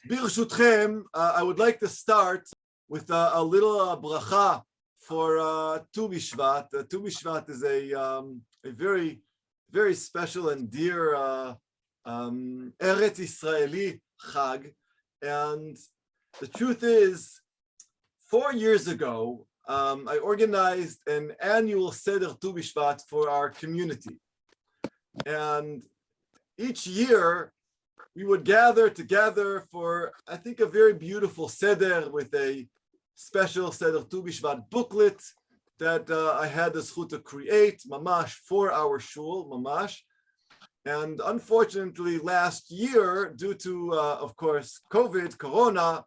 Birshutchem, I would like to start with a little bracha for Tu B'Shvat. Tu B'Shvat is a very, very special and dear Eretz Israeli Chag. And the truth is, 4 years ago, I organized an annual Seder Tu B'Shvat for our community. And each year, we would gather together for, I think, a very beautiful Seder with a special Seder Tu B'Shvat booklet that I had the zchut to create, mamash, for our shul, mamash. And unfortunately, last year, due to, of course, COVID, Corona,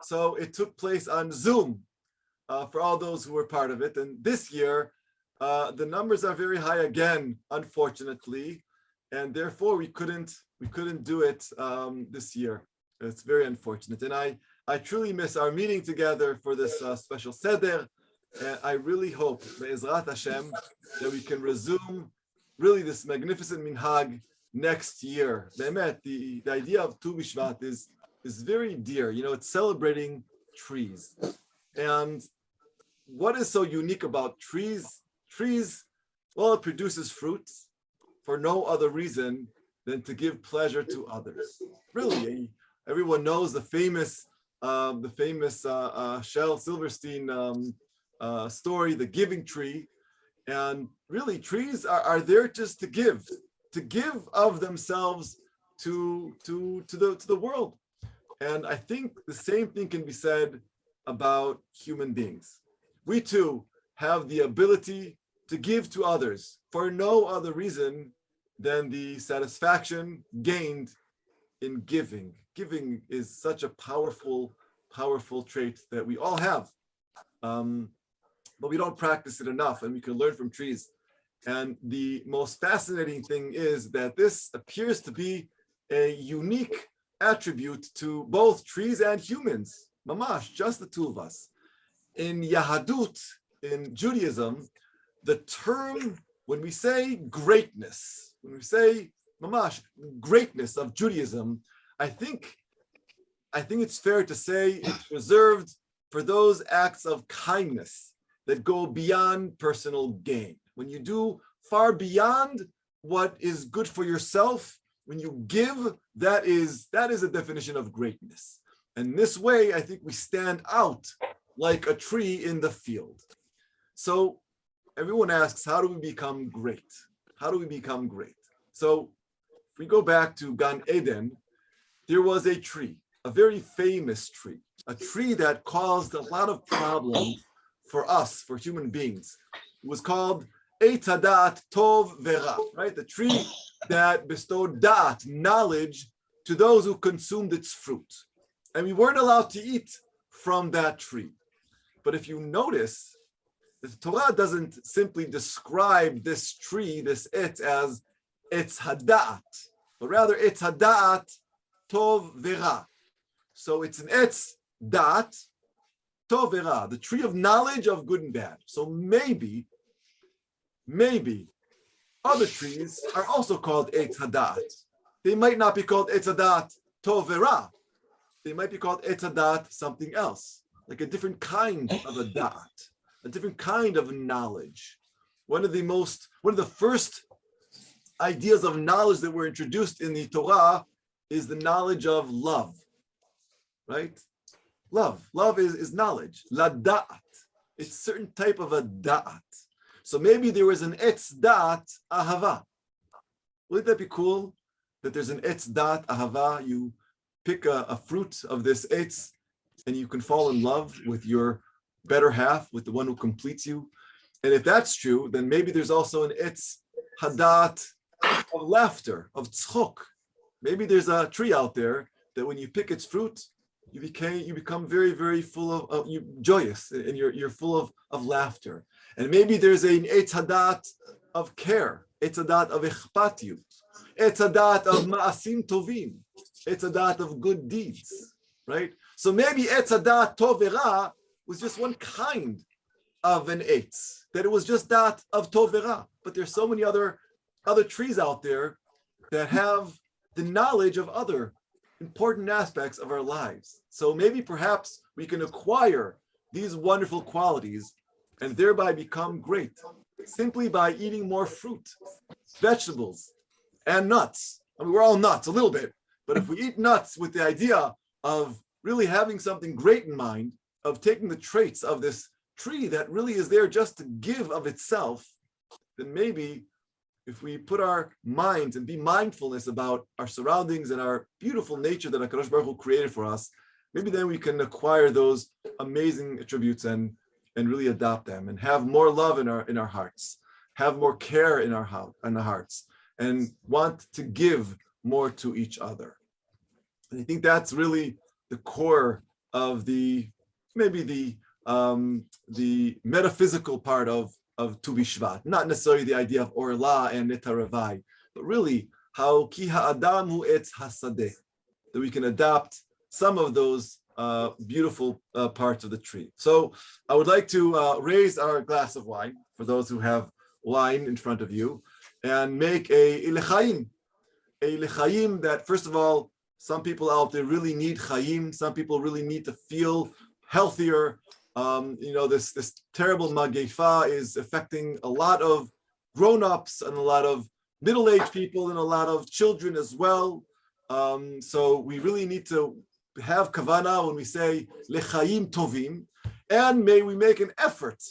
so it took place on Zoom for all those who were part of it. And this year, the numbers are very high again, unfortunately, and therefore we couldn't do it this year. It's very unfortunate. And I truly miss our meeting together for this special Seder. And I really hope, Be'ezrat Hashem, that we can resume really this magnificent minhag next year. The idea of Tu B'Shvat is very dear. You know, it's celebrating trees. And what is so unique about trees? Trees, well, it produces fruits for no other reason than to give pleasure to others. Really, everyone knows the famous Shel Silverstein story, the giving tree. And really, trees are there just to give of themselves to the world. And I think the same thing can be said about human beings. We too have the ability to give to others for no other reason than the satisfaction gained in giving. Giving is such a powerful trait that we all have. But we don't practice it enough, and we can learn from trees. And the most fascinating thing is that this appears to be a unique attribute to both trees and humans. Mamash, just the two of us. In Yahadut, in Judaism, the term, when we say greatness, when we say mamash, greatness of Judaism, I think it's fair to say it's reserved for those acts of kindness that go beyond personal gain. When you do far beyond what is good for yourself, when you give, that is a definition of greatness. And this way, I think we stand out like a tree in the field. So everyone asks, how do we become great? How do we become great? So if we go back to Gan Eden, there was a tree, a very famous tree, a tree that caused a lot of problems for us, for human beings. It was called Eitz Hadat Tov Vera, right? The tree that bestowed da'at, knowledge, to those who consumed its fruit. And we weren't allowed to eat from that tree. But if you notice, the Torah doesn't simply describe this tree, this etz, as Eitz Hadat, but rather Eitz Hadat Tov Vera. So it's an etz dat Tov Vera, the tree of knowledge of good and bad. So maybe other trees are also called Eitz Hadat. They might not be called Eitz Hadat Tov Vera. They might be called Eitz Hadat something else, like a different kind of a da'at, a different kind of knowledge. One of the first ideas of knowledge that were introduced in the Torah is the knowledge of love, right? Love is knowledge. La da'at. It's a certain type of a da'at. So maybe there was an etz da'at ahava. Wouldn't that be cool? That there's an etz da'at ahava. You pick a fruit of this etz, and you can fall in love with your better half, with the one who completes you. And if that's true, then maybe there's also an etz hadat of laughter, of tzchok. Maybe there's a tree out there that when you pick its fruit, you become very, very full of joyous, and you're full of laughter. And maybe there's an eitz hadat of care, eitz hadat of echpatiyut, eitz hadat of ma'asim tovim, eitz hadat of good deeds, right? So maybe Eitz Hadat Tov Vera was just one kind of an eitz, that it was just that of Tov Vera. But there's so many other trees out there that have the knowledge of other important aspects of our lives. So maybe perhaps we can acquire these wonderful qualities and thereby become great simply by eating more fruit, vegetables, and nuts. I mean, we're all nuts a little bit, but if we eat nuts with the idea of really having something great in mind, of taking the traits of this tree that really is there just to give of itself, then maybe if we put our minds and be mindfulness about our surroundings and our beautiful nature that HaKadosh Baruch Hu created for us, maybe then we can acquire those amazing attributes and really adopt them and have more love in our hearts, have more care in our hearts, and want to give more to each other. And I think that's really the core of the metaphysical part of Tu B'Shvat, not necessarily the idea of Orla and Netaravai, but really how Ki Ha'adam Hu Etz Hasadeh, that we can adopt some of those beautiful parts of the tree. So I would like to raise our glass of wine, for those who have wine in front of you, and make a lechaim that, first of all, some people out there really need chayim. Some people really need to feel healthier. This terrible magefa is affecting a lot of grown-ups and a lot of middle-aged people and a lot of children as well. So we really need to have kavana when we say lechayim tovim, and may we make an effort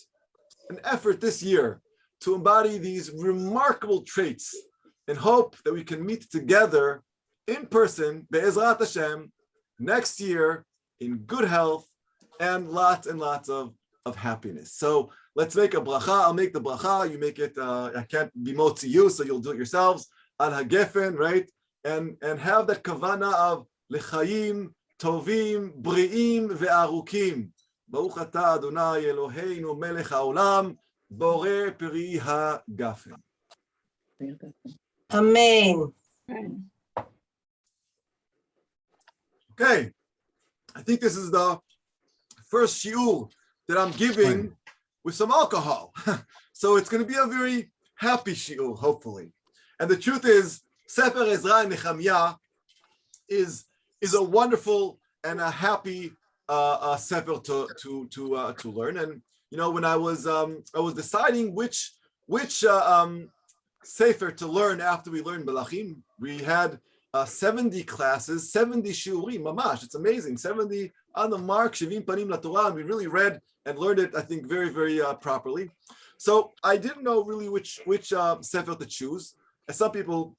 this year to embody these remarkable traits and hope that we can meet together in person, be'ezrat Hashem, next year in good health and lots of happiness. So let's make a bracha. I'll make the bracha. You make it. I can't be motzi you, so you'll do it yourselves. Al hagefen, right? And have that kavana of lechayim tovim bri'im ve'arukim. Baruch atah Adonai Eloheinu melech haolam borei peri hagafen. Amen. Okay, I think this is the first shiur that I'm giving with some alcohol. So it's going to be a very happy shiur, hopefully. And the truth is, Sefer Ezra Nechemya is a wonderful and a happy sefer to learn. And when I was deciding which sefer to learn after we learned Melachim, we had 70 classes, 70 shiurim, mamash. It's amazing. 70 on the mark, Shivim Panim LaTorah, and we really read and learned it, I think, very, very properly. So I didn't know really which sefer to choose. As some people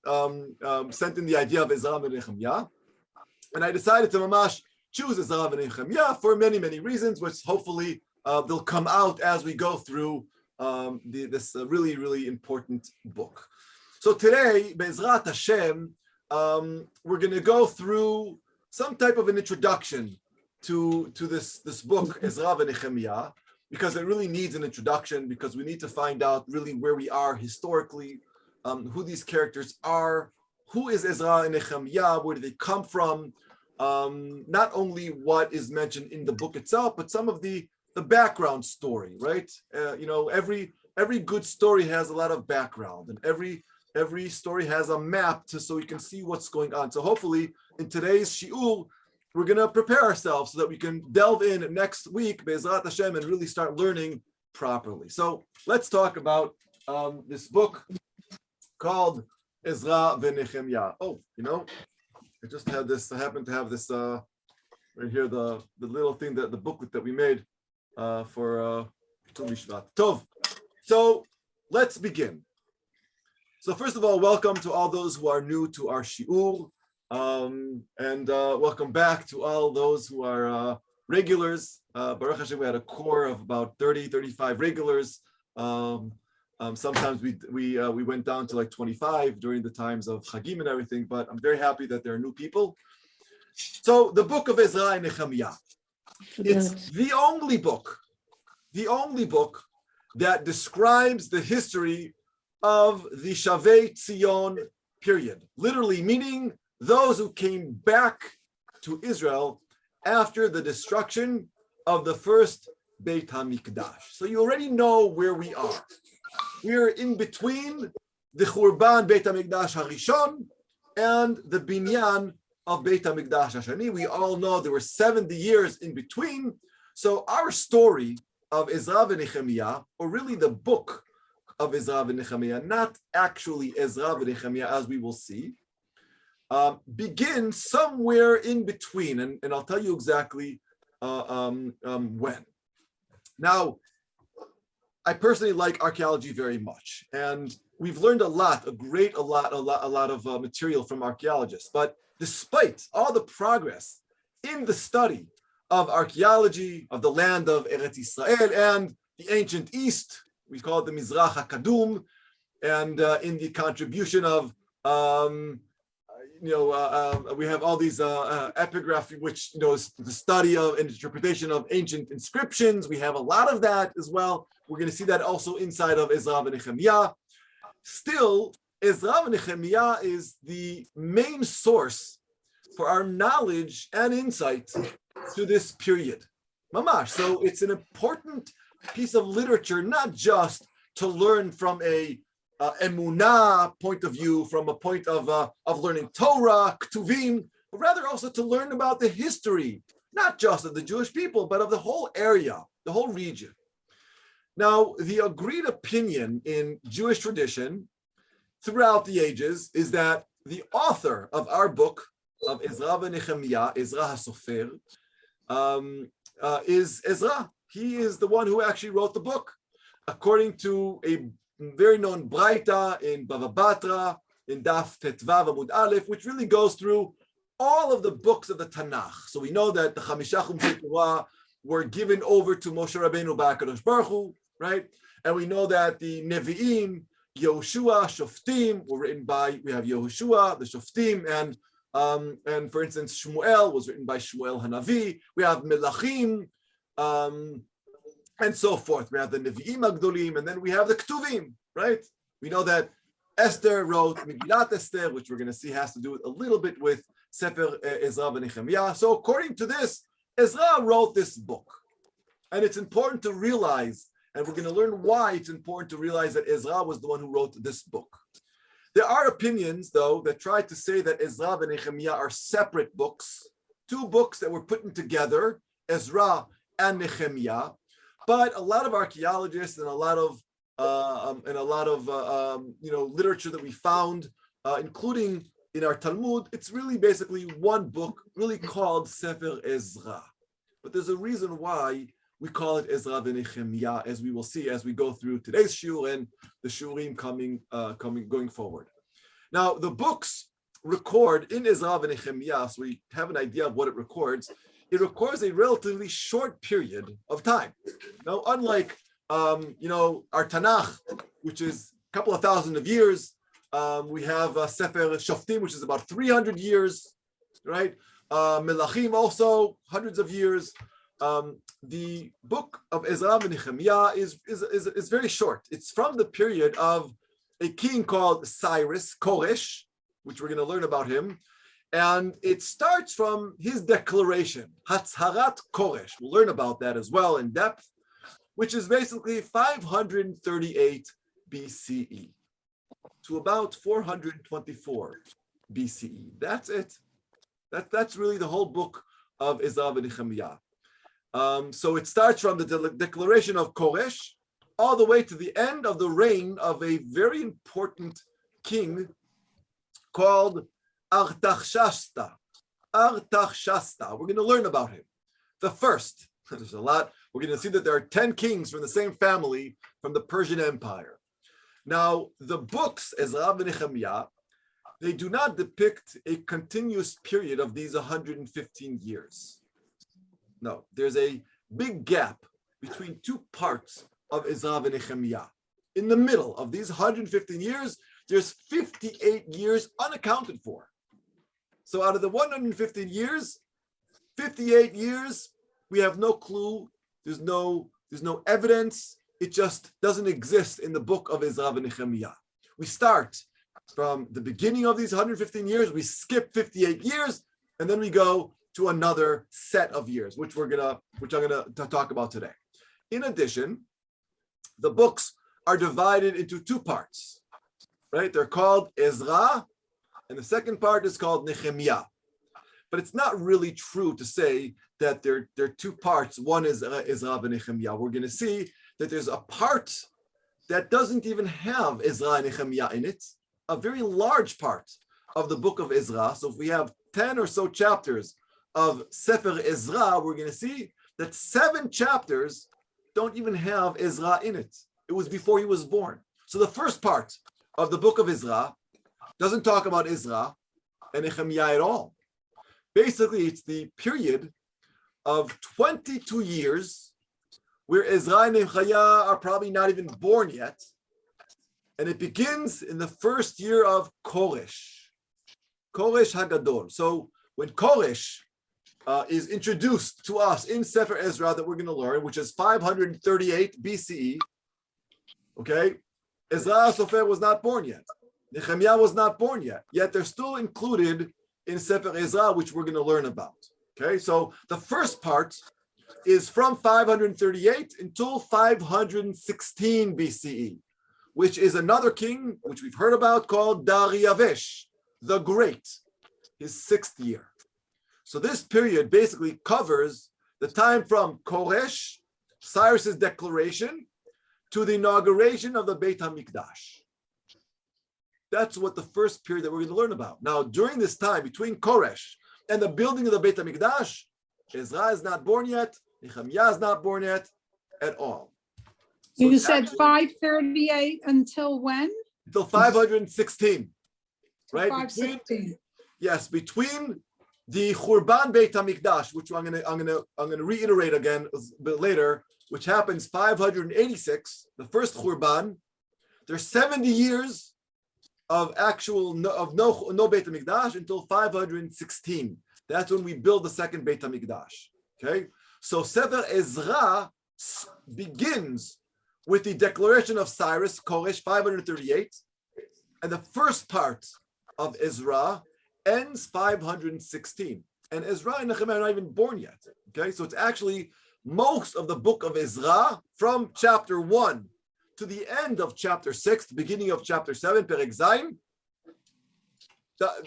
sent in the idea of Ezra Nechemya, and I decided to mamash choose Ezra Nechemya for many, many reasons, which hopefully they'll come out as we go through this really, really important book. So today, Be'ezrat Hashem, we're going to go through some type of an introduction to this book, Ezra Nechemya, because it really needs an introduction, because we need to find out really where we are historically, who these characters are, who is Ezra Nechemya, where do they come from, not only what is mentioned in the book itself, but some of the background story, right? Every good story has a lot of background, and every story has a map so we can see what's going on. So hopefully in today's shiur, we're going to prepare ourselves so that we can delve in next week, Be'ezrat Hashem, and really start learning properly. So let's talk about this book called Ezra Nechemya. Oh, I just had this, I happen to have this right here, the little thing, the booklet that we made for Tu B'Shvat. Tov. So let's begin. So first of all, welcome to all those who are new to our shiur, and welcome back to all those who are regulars. Baruch Hashem, we had a core of about 30, 35 regulars. Sometimes we went down to like 25 during the times of Chagim and everything, but I'm very happy that there are new people. So the book of Ezra Nechemya, it's the only book that describes the history of the Shavei Tzion period, literally meaning those who came back to Israel after the destruction of the first Beit HaMikdash. So you already know where we are. We're in between the Churban Beit HaMikdash HaRishon and the Binyan of Beit HaMikdash Hashani. We all know there were 70 years in between. So our story of Ezra and Nechemya, or really the book of Ezra and Nechemya, not actually Ezra and Nechemya, as we will see, begins somewhere in between, and I'll tell you exactly when. Now, I personally like archaeology very much, and we've learned a lot of material from archaeologists. But despite all the progress in the study of archaeology of the land of Eretz Israel and the ancient East, we call it the Mizrach HaKadum, and in the contribution of we have all these epigraphy, which is the study of and interpretation of ancient inscriptions. We have a lot of that as well. We're going to see that also inside of Ezra and Nechemya. Still, Ezra and Nechemya is the main source for our knowledge and insight to this period. Mamash. So it's an important piece of literature, not just to learn from a emunah point of view, from a point of learning Torah, Ktuvim, but rather also to learn about the history, not just of the Jewish people, but of the whole area, the whole region. Now, the agreed opinion in Jewish tradition throughout the ages is that the author of our book of Ezra and Nechemya, Ezra HaSofer, is Ezra. He is the one who actually wrote the book, according to a very known Braita in Bava Batra, in Daf Tetvav Amud Aleph, which really goes through all of the books of the Tanakh. So we know that the Chamisha Chumshei Torah were given over to Moshe Rabbeinu b'Hakadosh Baruch Hu, right? And we know that the Nevi'im, Yehoshua, Shoftim were written by, we have Yehoshua, the Shoftim, and for instance, Shmuel was written by Shmuel Hanavi. We have Melachim, and so forth. We have the Nevi'im Agdolim, and then we have the Ktuvim, right? We know that Esther wrote Megillat Esther, which we're going to see has to do a little bit with Sefer Ezra and Nechemya. So according to this, Ezra wrote this book. And it's important to realize, and we're going to learn why it's important to realize that Ezra was the one who wrote this book. There are opinions, though, that try to say that Ezra and Nechemya are separate books, two books that were put together, Ezra and Nechemya. But a lot of archaeologists and a lot of literature that we found, including in our Talmud, it's really basically one book, really called Sefer Ezra. But there's a reason why we call it Ezra and Nechemya, as we will see as we go through today's shiur and the shurim going forward. Now, the books record in Ezra and Nechemya, so we have an idea of what it records. It records a relatively short period of time. Now, unlike our Tanakh, which is a couple of thousand of years, we have Sefer Shoftim, which is about 300 years, right? Melachim also hundreds of years. The book of Ezra and Nechemya is very short. It's from the period of a king called Cyrus, Koresh, which we're going to learn about him. And it starts from his declaration, Hatzharat Koresh. We'll learn about that as well in depth, which is basically 538 BCE to about 424 BCE. That's it. That's really the whole book of Ezra and Nechemya. So it starts from the declaration of Koresh all the way to the end of the reign of a very important king called Artaxerxes. We're going to learn about him. The first, there's a lot. We're going to see that there are 10 kings from the same family from the Persian Empire. Now, the books, Ezra and Nechemya, they do not depict a continuous period of these 115 years. No, there's a big gap between two parts of Ezra and Nechemya. In the middle of these 115 years, there's 58 years unaccounted for. So out of the 115 years, 58 years, we have no clue. There's no evidence. It just doesn't exist in the book of Ezra and Nechemya. We start from the beginning of these 115 years, we skip 58 years, and then we go to another set of years, which I'm gonna talk about today. In addition, the books are divided into two parts, right? They're called Ezra, and the second part is called Nechemya. but it's not really true to say that there are two parts. One is Ezra and Nechemya. We're going to see that there's a part that doesn't even have Ezra and Nechemya in it, a very large part of the book of Ezra. So if we have 10 or so chapters of Sefer Ezra, we're going to see that 7 chapters don't even have Ezra in it. It was before he was born. So the first part of the book of Ezra doesn't talk about Ezra and Nehemiah at all. Basically, it's the period of 22 years where Ezra and Nehemiah are probably not even born yet. And it begins in the first year of Koresh Hagadol. So when Koresh is introduced to us in Sefer Ezra that we're going to learn, which is 538 BCE, okay, Ezra Sofer was not born yet. Nehemiah was not born yet they're still included in Sefer Ezra, which we're going to learn about. Okay, so the first part is from 538 until 516 BCE, which is another king, which we've heard about, called Dariavesh the Great, his 6th year. So this period basically covers the time from Koresh, Cyrus's declaration, to the inauguration of the Beit HaMikdash. That's what the first period that we're going to learn about. Now, during this time between Koresh and the building of the Beit HaMikdash, Ezra is not born yet, Nehemiah is not born yet at all. So you said 538 until when? Until 516, right? 516. Between the Churban Beit HaMikdash, which I'm gonna reiterate again a bit later, which happens 586, the first Churban. There's 70 years of no Beit HaMikdash until 516. That's when we build the second Beit HaMikdash. Okay, so Sefer Ezra begins with the declaration of Cyrus, Koresh, 538, and the first part of Ezra ends 516. And Ezra and Nehemiah are not even born yet. Okay, so it's actually most of the book of Ezra from chapter 1 to the end of chapter 6, the beginning of chapter 7, Perek Zayin.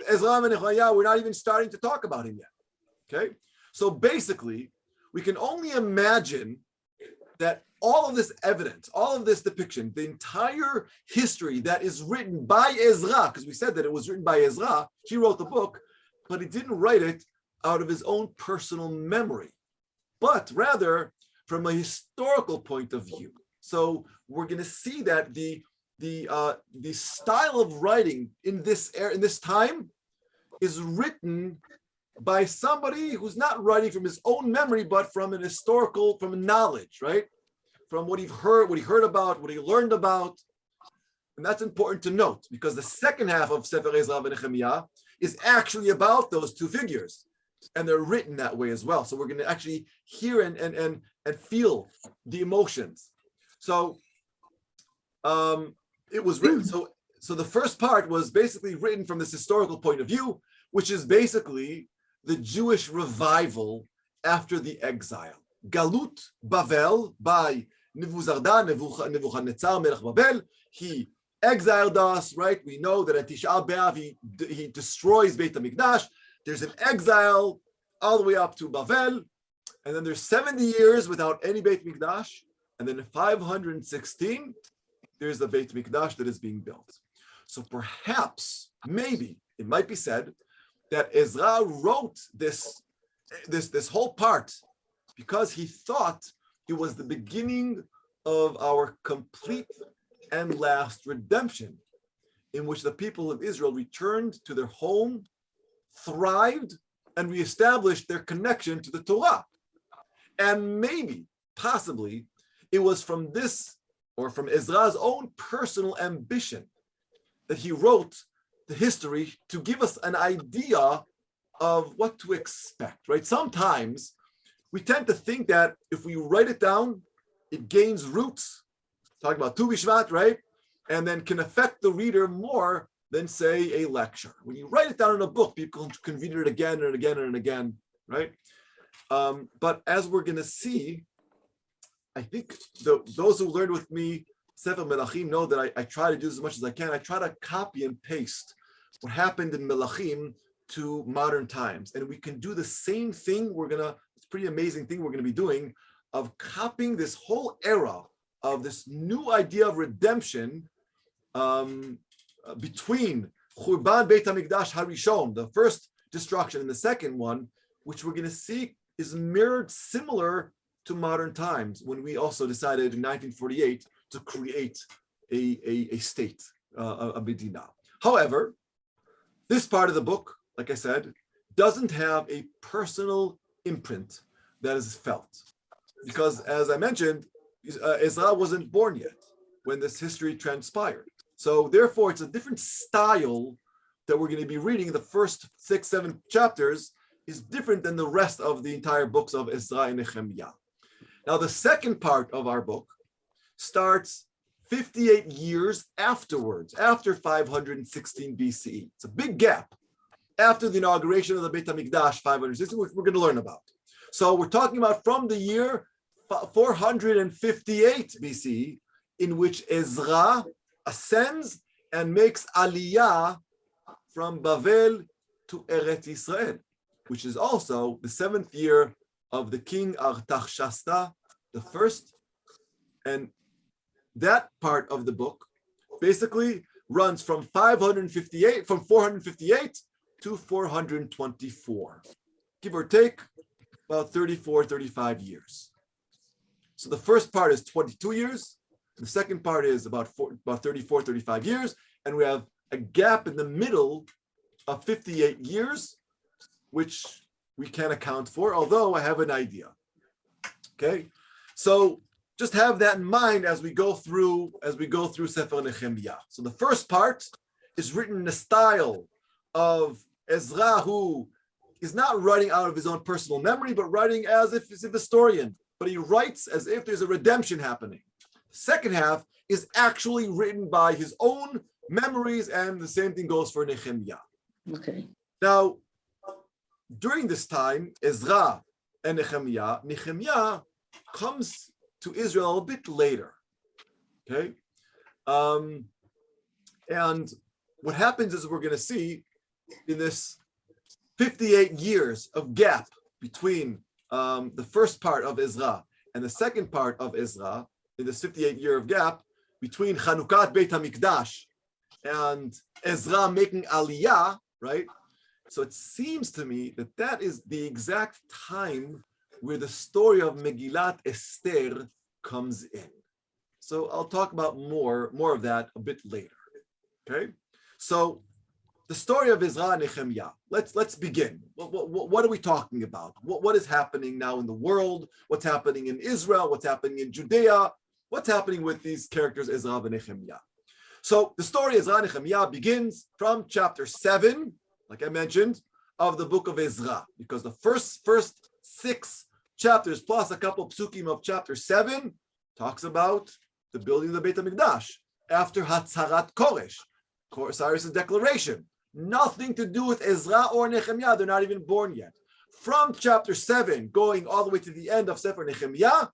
Ezra and Nehemiah, we're not even starting to talk about him yet. Okay, so basically, we can only imagine that all of this evidence, all of this depiction, the entire history that is written by Ezra, because we said that it was written by Ezra, he wrote the book, but he didn't write it out of his own personal memory, but rather from a historical point of view. So we're going to see that the style of writing in this time is written by somebody who's not writing from his own memory, but from an historical, from knowledge, right? From what he heard about, what he learned about. And that's important to note, because the second half of Sefer Ezra and Nehemiah is actually about those two figures. And they're written that way as well. So we're going to actually hear and feel the emotions. So it was written. So the first part was basically written from this historical point of view, which is basically the Jewish revival after the exile. Galut Bavel by Nebuchadnezzar Melech Babel. He exiled us, right? We know that at Tisha B'Av he destroys Beit HaMikdash. There's an exile all the way up to Bavel, and then there's 70 years without any Beit HaMikdash, and then in 516 there's the Beit HaMikdash that is being built. So perhaps, maybe it might be said that Ezra wrote this whole part because he thought it was the beginning of our complete and last redemption, in which the people of Israel returned to their home, thrived, and reestablished their connection to the Torah. And maybe, possibly, it was from this, or from Ezra's own personal ambition, that he wrote the history to give us an idea of what to expect, right? Sometimes we tend to think that if we write it down, it gains roots. Talking about Tu B'Shvat, right? And then can affect the reader more than, say, a lecture. When you write it down in a book, people can read it again and again and again, right? But as we're going to see, I think those who learned with me Sefer Melachim know that I try to do as much as I can. I try to copy and paste what happened in Melachim to modern times. And we can do the same thing. It's a pretty amazing thing we're going to be doing, of copying this whole era of this new idea of redemption between Churban Beit HaMikdash HaRishon, the first destruction, and the second one, which we're going to see is mirrored similar to modern times, when we also decided in 1948 to create a state, a Medina. However, this part of the book, like I said, doesn't have a personal imprint that is felt. Because as I mentioned, Ezra wasn't born yet when this history transpired. So therefore, it's a different style that we're going to be reading. The first 6-7 chapters is different than the rest of the entire books of Ezra and Nechemya. Now, the second part of our book starts 58 years afterwards, after 516 BCE. It's a big gap after the inauguration of the Beit HaMikdash, 516, which we're going to learn about. So we're talking about from the year 458 BCE, in which Ezra ascends and makes aliyah from Bavel to Eretz Israel, which is also the 7th year of the king Artaxerxes the first. And that part of the book basically runs from 458 to 424, give or take about 35 years. So the first part is 22 years. The second part is about 35 years. And we have a gap in the middle of 58 years, which we can't account for, although I have an idea. Okay, so just have that in mind as we go through Sefer Nechemya. So the first part is written in the style of Ezra, who is not writing out of his own personal memory, but writing as if he's a historian. But he writes as if there's a redemption happening. The second half is actually written by his own memories, and the same thing goes for Nechemya. Okay. Now, during this time, Ezra and Nechemya comes to Israel a bit later. Okay, and what happens is, we're going to see in this 58 years of gap between the first part of Ezra and the second part of Ezra, in this 58-year of gap between Chanukat Beit HaMikdash and Ezra making Aliyah, right? So it seems to me that that is the exact time where the story of Megillat Esther comes in. So I'll talk about more of that a bit later. Okay, so the story of Ezra and Nechemya. Let's begin. What are we talking about? What is happening now in the world? What's happening in Israel? What's happening in Judea? What's happening with these characters, Ezra and Nechemya? So the story of Ezra and Nechemya begins from chapter 7, like I mentioned, of the book of Ezra, because the first 6 chapters plus a couple of psukim of chapter 7 talks about the building of the Beit HaMikdash after Hatzarat Koresh, Cyrus's declaration. Nothing to do with Ezra or Nechemya. They're not even born yet. From chapter 7 going all the way to the end of Sefer Nechemya,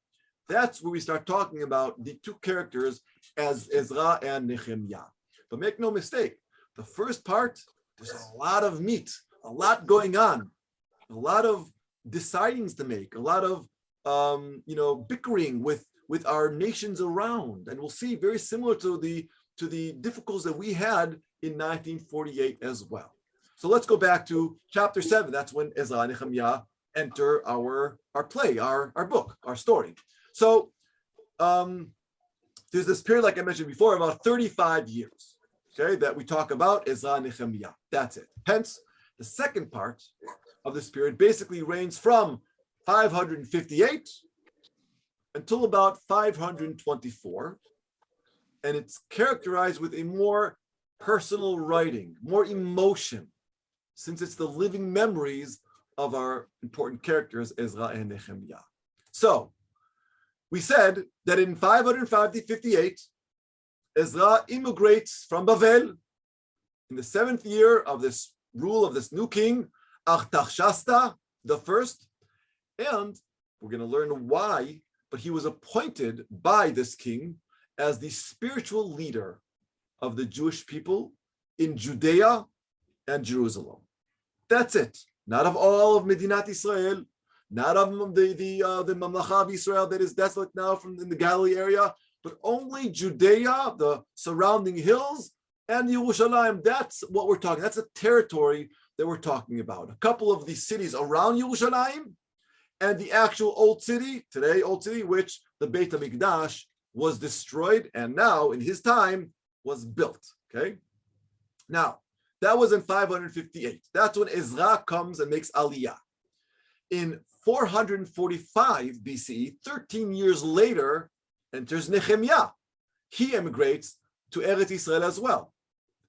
that's where we start talking about the two characters as Ezra and Nechemya. But make no mistake, the first part, there's a lot of meat, a lot going on, a lot of decidings to make, a lot of bickering with our nations around, and we'll see very similar to the difficulties that we had in 1948 as well. So let's go back to chapter 7. That's when Ezra and Nechemya enter our play, our book, our story. So there's this period, like I mentioned before, about 35 years, okay, that we talk about Ezra and Nechemya. That's it. Hence, the second part of this period basically ranges from 558 until about 524, and it's characterized with a more personal writing, more emotion, since it's the living memories of our important characters, Ezra and Nechemya. So, we said that in 558, Ezra immigrates from Bavel in the 7th year of this rule of this new king, Artaxerxes the first, and we're going to learn why, but he was appointed by this king as the spiritual leader of the Jewish people in Judea and Jerusalem. That's it. Not of all of Medinat Israel, not of the Mamlacha of Israel that is desolate now from in the Galilee area, but only Judea, the surrounding hills, and Yerushalayim. That's what we're talking. That's a territory that we're talking about. A couple of these cities around Yerushalayim, and the actual old city, today old city, which the Beit HaMikdash was destroyed, and now in his time was built. Okay, now that was in 558. That's when Ezra comes and makes Aliyah. In 445 BCE, 13 years later, enters Nechemya. He emigrates to Eretz Israel as well.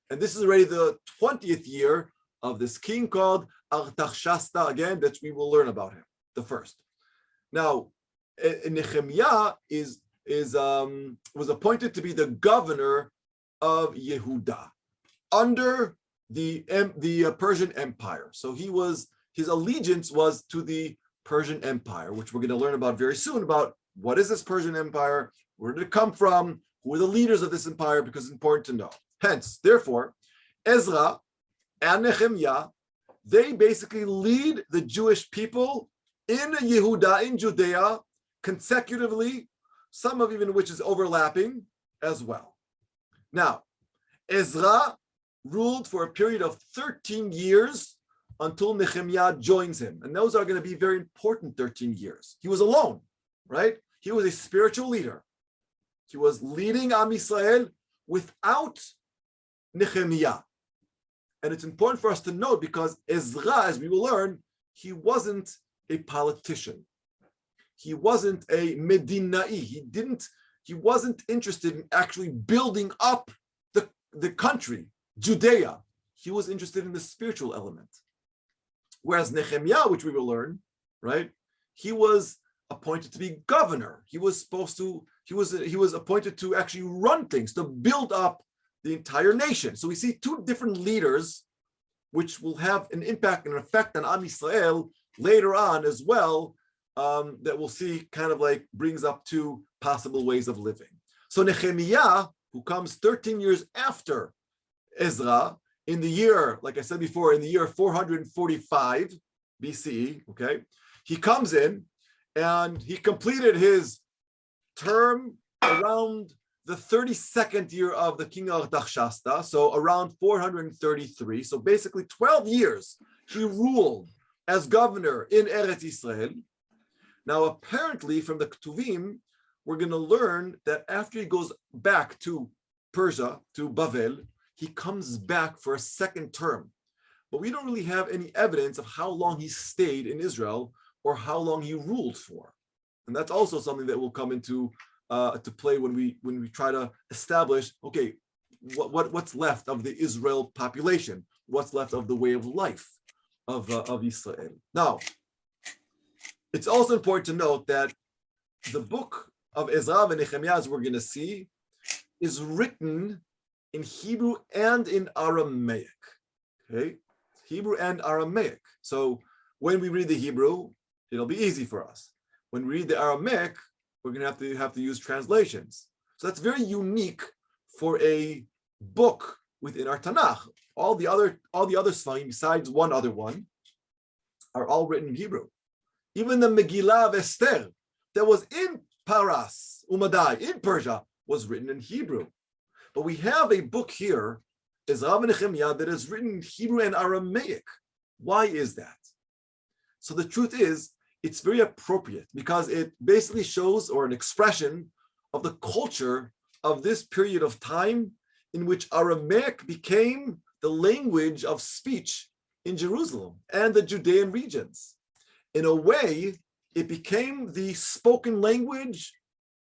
And this is already the 20th year of this king called Artaxerxes, again, that we will learn about him, the first. Now, Nechemya was appointed to be the governor of Yehuda under the Persian Empire. So his allegiance was to the Persian Empire, which we're going to learn about very soon, about what is this Persian Empire, where did it come from, who are the leaders of this empire, because it's important to know. Hence, therefore, Ezra and Nechemya, they basically lead the Jewish people in Yehuda, in Judea, consecutively, some of even which is overlapping as well. Now, Ezra ruled for a period of 13 years until Nechemya joins him. And those are going to be very important 13 years. He was alone, right? He was a spiritual leader. He was leading Am Yisrael without Nechemya. And it's important for us to note because Ezra, as we will learn, he wasn't a politician. He wasn't a Medinai. He wasn't interested in actually building up the country, Judea. He was interested in the spiritual element. Whereas Nechemya, which we will learn, right? He was appointed to be governor. He was appointed to actually run things, to build up the entire nation. So we see two different leaders, which will have an impact and an effect on Am Yisrael later on as well, that we'll see kind of like brings up two possible ways of living. So Nechemya, who comes 13 years after Ezra, in the year, like I said before, in the year 445 BCE, okay, he comes in and he completed his term around the 32nd year of the king of Artaxerxes, so around 433. So basically 12 years he ruled as governor in Eretz Israel. Now, apparently from the Ketuvim, we're going to learn that after he goes back to Persia, to Bavel, he comes back for a second term. But we don't really have any evidence of how long he stayed in Israel or how long he ruled for. And that's also something that will come into to play when we try to establish, okay, what's left of the Israel population, what's left of the way of life of Israel. Now, it's also important to note that the book of Ezra and Nechemya, as we're going to see, is written in Hebrew and in Aramaic. Okay, Hebrew and Aramaic. So when we read the Hebrew, it'll be easy for us. When we read the Aramaic, we're going to have to use translations. So that's very unique for a book within our Tanakh. All the other Sfarim, besides one other one, are all written in Hebrew. Even the Megillah of Esther that was in Paras, Umadai, in Persia, was written in Hebrew. But we have a book here, Ezra and Nechemya, that is written in Hebrew and Aramaic. Why is that? So the truth is, it's very appropriate because it basically shows, or an expression of the culture of this period of time in which Aramaic became the language of speech in Jerusalem and the Judean regions. In a way, it became the spoken language,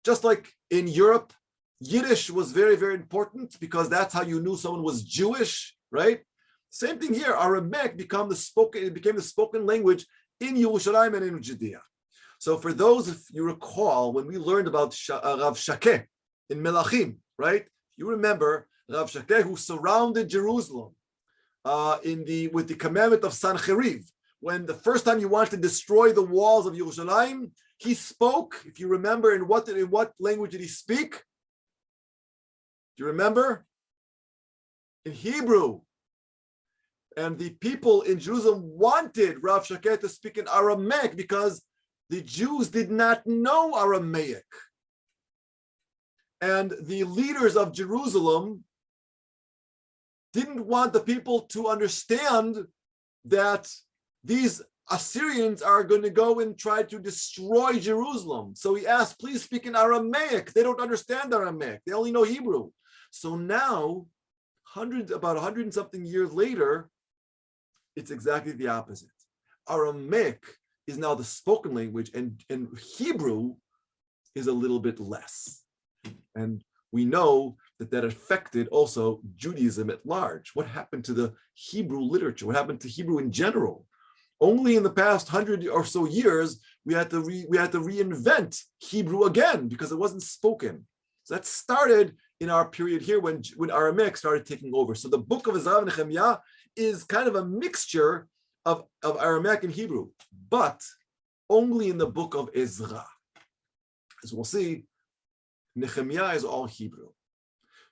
just like in Europe, Yiddish was very, very important because that's how you knew someone was Jewish, right? Same thing here, Aramaic became the spoken language in Yerushalayim and in Judea. So for those, if you recall, when we learned about Rav Shakeh in Melachim, right? You remember Rav Shakeh who surrounded Jerusalem with the commandment of Sancheriv. When the first time he wanted to destroy the walls of Yerushalayim, he spoke, if you remember, in what language did he speak? Do you remember? In Hebrew. And the people in Jerusalem wanted Rav Shakeh to speak in Aramaic because the Jews did not know Aramaic. And the leaders of Jerusalem didn't want the people to understand that these Assyrians are going to go and try to destroy Jerusalem. So he asked, please speak in Aramaic. They don't understand Aramaic. They only know Hebrew. So now, about 100 and something years later, it's exactly the opposite. Aramaic is now the spoken language, and Hebrew is a little bit less. And we know that affected also Judaism at large. What happened to the Hebrew literature? What happened to Hebrew in general? Only in the past 100 or so years, we had to reinvent Hebrew again because it wasn't spoken. So that started in our period here when Aramaic started taking over. So the book of Ezra Nechemya is kind of a mixture of Aramaic and Hebrew, but only in the book of Ezra. As we'll see, Nehemiah is all Hebrew.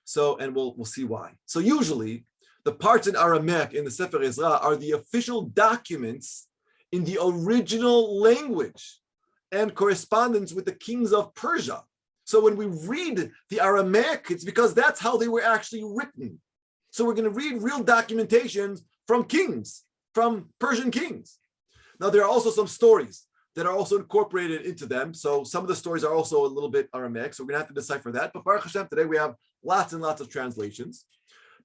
So, and we'll see why. So usually, the parts in Aramaic in the Sefer Ezra are the official documents in the original language and correspondence with the kings of Persia. So when we read the Aramaic, it's because that's how they were actually written. So we're going to read real documentations from kings, from Persian kings. Now, there are also some stories that are also incorporated into them. So some of the stories are also a little bit Aramaic. So we're going to have to decipher that. But Baruch Hashem, today we have lots and lots of translations.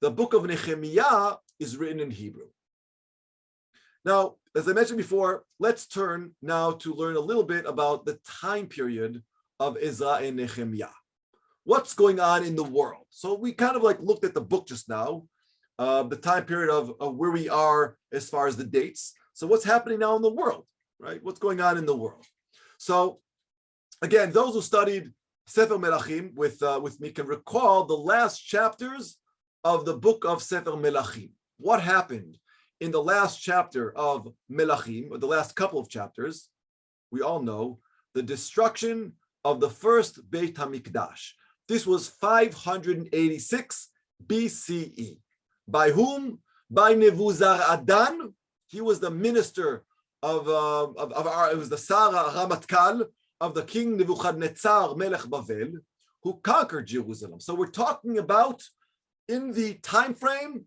The book of Nehemiah is written in Hebrew. Now, as I mentioned before, let's turn now to learn a little bit about the time period of Ezra and Nehemiah. What's going on in the world? So we kind of like looked at the book just now, the time period of where we are as far as the dates. So what's happening now in the world, right? What's going on in the world? So again, those who studied Sefer Melachim with me can recall the last chapters of the book of Sefer Melachim. What happened in the last chapter of Melachim, or the last couple of chapters? We all know the destruction of the first Beit HaMikdash. This was 586 BCE. By whom? By Nebuzaradan. He was the minister it was the Sara Ramatkal of the king Nebuchadnezzar Melech Bavel, who conquered Jerusalem. So we're talking about, in the time frame,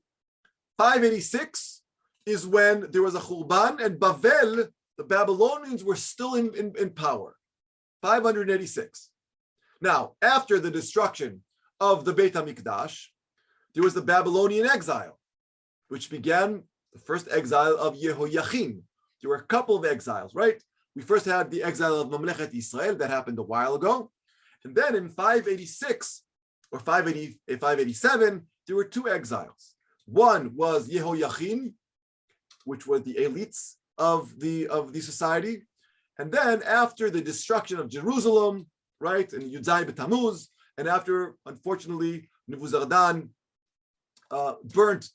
586 is when there was a Churban, and Bavel, the Babylonians, were still in power. 586. Now, after the destruction of the Beit HaMikdash, there was the Babylonian exile, which began the first exile of Yehoiachin. There were a couple of exiles, right? We first had the exile of Mamlechet Israel that happened a while ago. And then in 586 or 587, there were two exiles. One was Yehoiachin, which were the elites of the society. And then after the destruction of Jerusalem, right, and Yud B'Tammuz, and after, unfortunately, Nebuzaradan burnt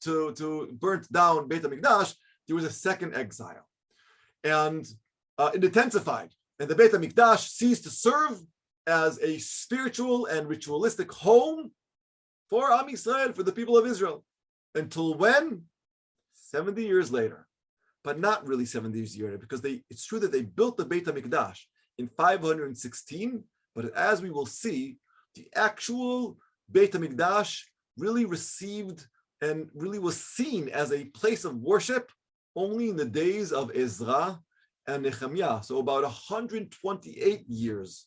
down Beit HaMikdash, there was a second exile. And it intensified. And the Beit HaMikdash ceased to serve as a spiritual and ritualistic home for Am Yisrael, for the people of Israel. Until when? 70 years later. But not really 70 years later, because it's true that they built the Beit HaMikdash in 516, but as we will see, the actual Beit HaMikdash really received and really was seen as a place of worship only in the days of Ezra and Nehemiah. So about 128 years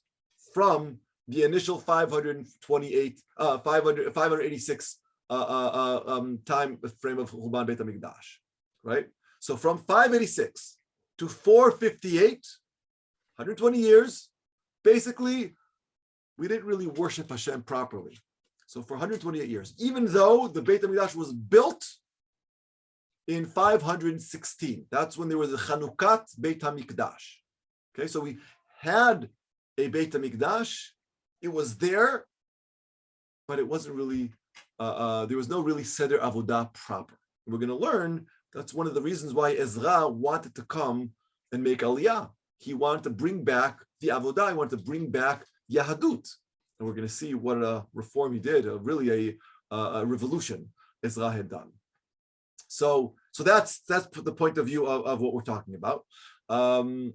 from the initial 586 time frame of Churban Beit HaMikdash, right? So from 586 to 458, 120 years, basically, we didn't really worship Hashem properly. So for 128 years, even though the Beit HaMikdash was built in 516, that's when there was the Chanukat Beit HaMikdash. Okay, so we had a Beit HaMikdash, it was there, but it wasn't really, there was no really Seder Avodah proper. And we're going to learn that's one of the reasons why Ezra wanted to come and make Aliyah. He wanted to bring back the Avodah, he wanted to bring back Yahadut. And we're going to see what a reform he did, really a revolution Ezra had done. So So that's the point of view of what we're talking about. So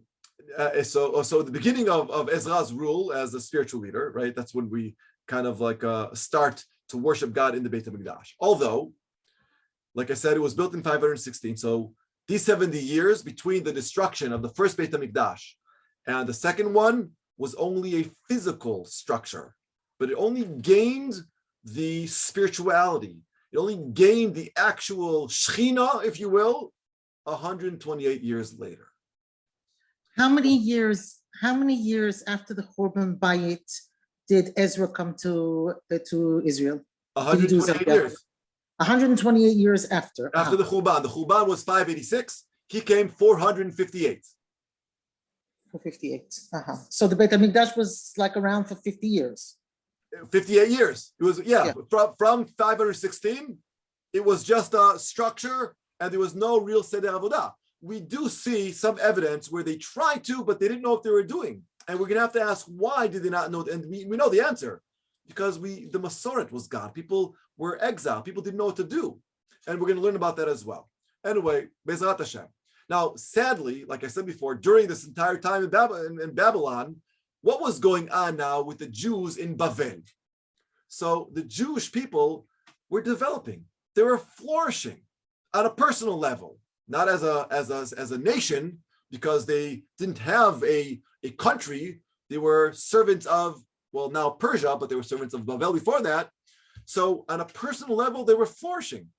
the beginning of Ezra's rule as a spiritual leader, right? That's when we kind of like start to worship God in the Beit HaMikdash. Although, like I said, it was built in 516. So these 70 years between the destruction of the first Beit HaMikdash and the second one was only a physical structure, but it only gained the spirituality. It only gained the actual Shechina, if you will, 128 years later. How many years after the Churban Bayit did Ezra come to Israel? 128 years. 128 years after. After the Churban. The Churban was 586. He came 458. 458. So the Beit HaMikdash was like around for 50 years. 58 years. It was, from 516, it was just a structure and there was no real Seder Avodah. We do see some evidence where they tried to, but they didn't know what they were doing. And we're going to have to ask, why did they not know? And we know the answer. Because the Masoret was gone. People were exiled. People didn't know what to do. And we're going to learn about that as well. Anyway, Bezrat Hashem. Now, sadly, like I said before, during this entire time in Babylon, what was going on now with the Jews in Bavel? So the Jewish people were developing. They were flourishing on a personal level, not as a nation, because they didn't have a country. They were servants of, well, now Persia, but they were servants of Bavel before that. So on a personal level, they were flourishing,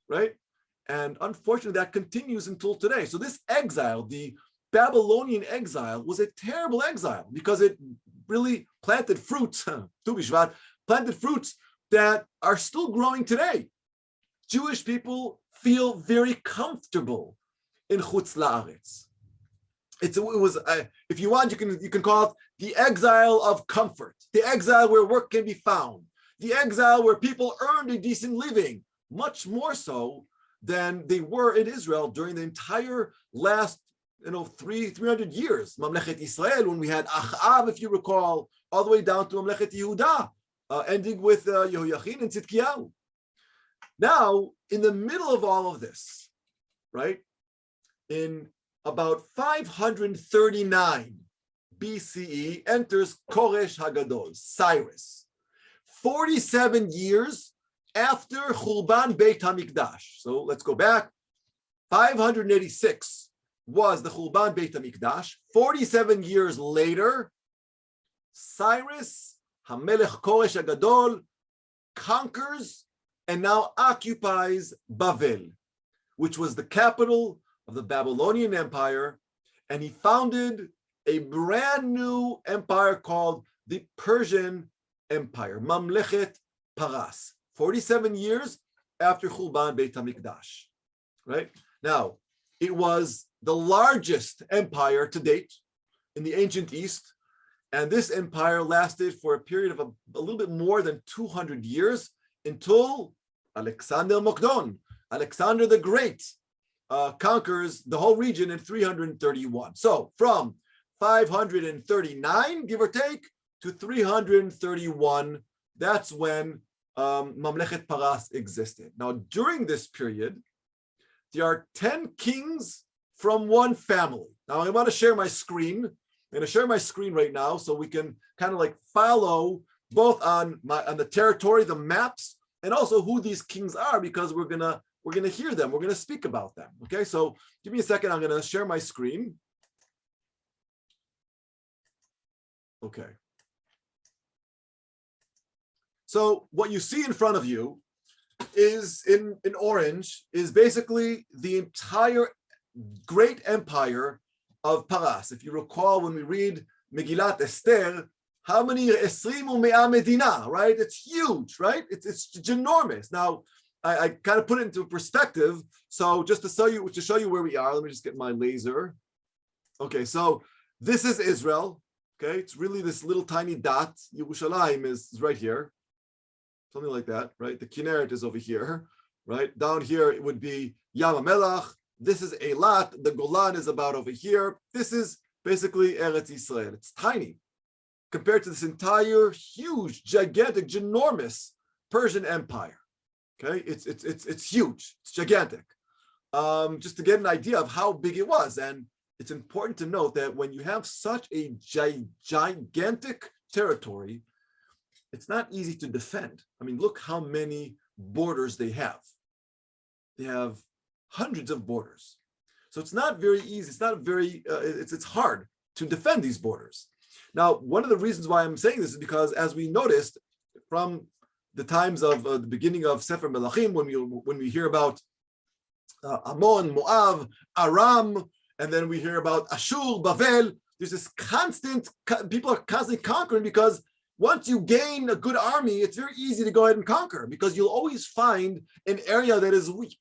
right? And unfortunately, that continues until today. So this exile, the Babylonian exile, was a terrible exile because it really planted fruits, planted fruits that are still growing today. Jewish people feel very comfortable in Chutz La'aretz. It was, if you want, you can call it the exile of comfort, the exile where work can be found, the exile where people earned a decent living, much more so than they were in Israel during the entire last 300 years. Mamlechet Israel, when we had Achav, if you recall, all the way down to Mamlechet Yehuda, ending with Yehoiachin and Tzidkiyahu. Now, in the middle of all of this, right, in about 539 BCE, enters Koresh Hagadol, Cyrus, 47 years after Churban Beit HaMikdash. So let's go back. 586 was the Churban Beit HaMikdash. 47 years later, Cyrus, HaMelech Koresh Hagadol, conquers and now occupies Bavel, which was the capital of the Babylonian Empire, and he founded a brand new empire called the Persian Empire, Mamlechet Paras, 47 years after Churban Beit HaMikdash, right? Now, it was the largest empire to date in the ancient East, and this empire lasted for a period of a little bit more than 200 years until Alexander Mokdon, Alexander the Great, conquers the whole region in 331. So from 539, give or take, to 331, that's when Mamlechet Paras existed. Now, during this period, there are 10 kings from one family. Now, I want to share my screen. I'm going to share my screen right now so we can kind of like follow both on the territory, the maps, and also who these kings are, because we're gonna hear them. We're gonna speak about them. Okay, so give me a second. I'm gonna share my screen. Okay. So what you see in front of you is in orange is basically the entire great empire of Paras. If you recall, when we read Megillat Esther, how many Esrim U'Mea Medina, right? It's huge, right? It's ginormous. Now, I kind of put it into perspective. So just to show you where we are, let me just get my laser. Okay, so this is Israel. Okay, it's really this little tiny dot. Yerushalayim is right here, something like that, right? The Kinneret is over here, right? Down here it would be Yam HaMelach. This is Eilat. The Golan is about over here. This is basically Eretz Yisrael. It's tiny compared to this entire huge, gigantic, ginormous Persian Empire. Okay, it's huge, it's gigantic. just to get an idea of how big it was. And it's important to note that when you have such a gigantic territory, it's not easy to defend. I mean, look how many borders they have. They have hundreds of borders. So it's not very easy. It's not very, it's hard to defend these borders. Now, one of the reasons why I'm saying this is because, as we noticed from the times of the beginning of Sefer Melachim, when we hear about Ammon, Moab, Aram, and then we hear about Ashur, Bavel, there's this constant, people are constantly conquering, because once you gain a good army, it's very easy to go ahead and conquer, because you'll always find an area that is weak.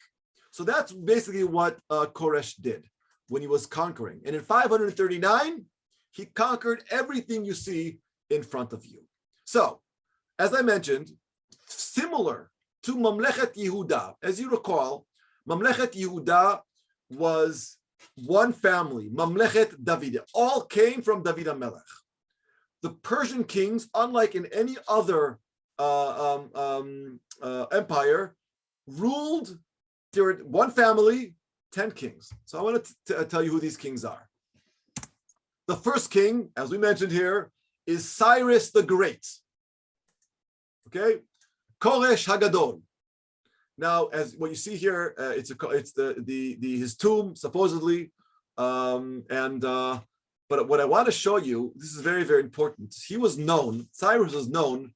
So that's basically what Koresh did when he was conquering. And in 539, he conquered everything you see in front of you. So, as I mentioned, similar to Mamlechet Yehuda, as you recall, Mamlechet Yehuda was one family, Mamlechet David. All came from David HaMelech. The Persian kings, unlike in any other empire, ruled. There were one family, 10 kings. So I want to tell you who these kings are. The first king, as we mentioned here, is Cyrus the Great. Okay, Koresh Hagadol. Now, as what you see here, it's his tomb supposedly, but what I want to show you, this is very, very important. He was known. Cyrus was known